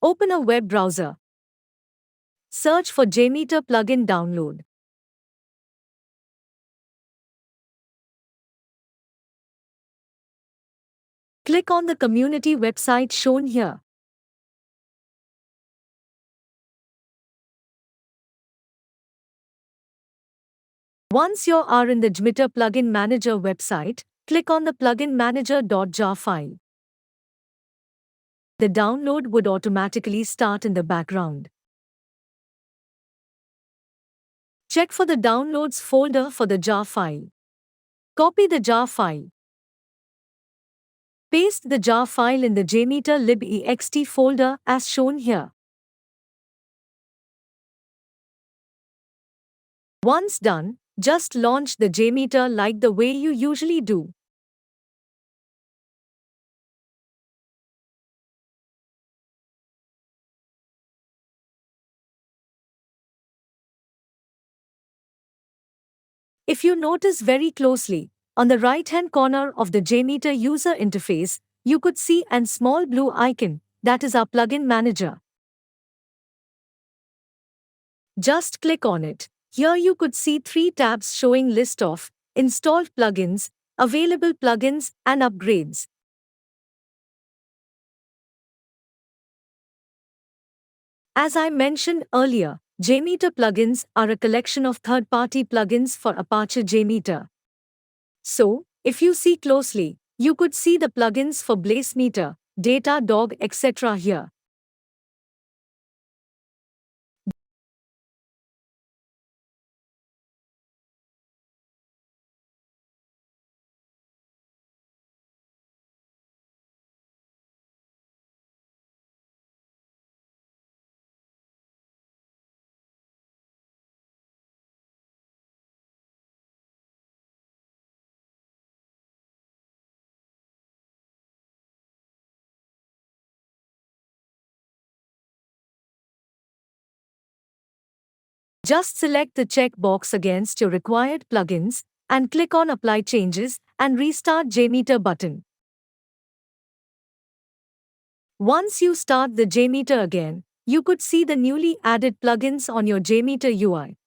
Open a web browser. Search for JMeter plugin download. Click on the community website shown here. Once you are in the JMeter Plugin Manager website, click on the plugin manager.jar file. The download would automatically start in the background. Check for the downloads folder for the jar file. Copy the jar file. Paste the jar file in the JMeter lib.ext folder as shown here. Once done, just launch the JMeter like the way you usually do. If you notice very closely, on the right-hand corner of the JMeter user interface, you could see a small blue icon, that is our plugin manager. Just click on it. Here you could see 3 tabs showing list of installed plugins, available plugins, and upgrades. As I mentioned earlier, JMeter plugins are a collection of third-party plugins for Apache JMeter. So, if you see closely, you could see the plugins for BlazeMeter, Datadog, etc. here. Just select the checkbox against your required plugins and click on Apply Changes and Restart JMeter button. Once you start the JMeter again, you could see the newly added plugins on your JMeter UI.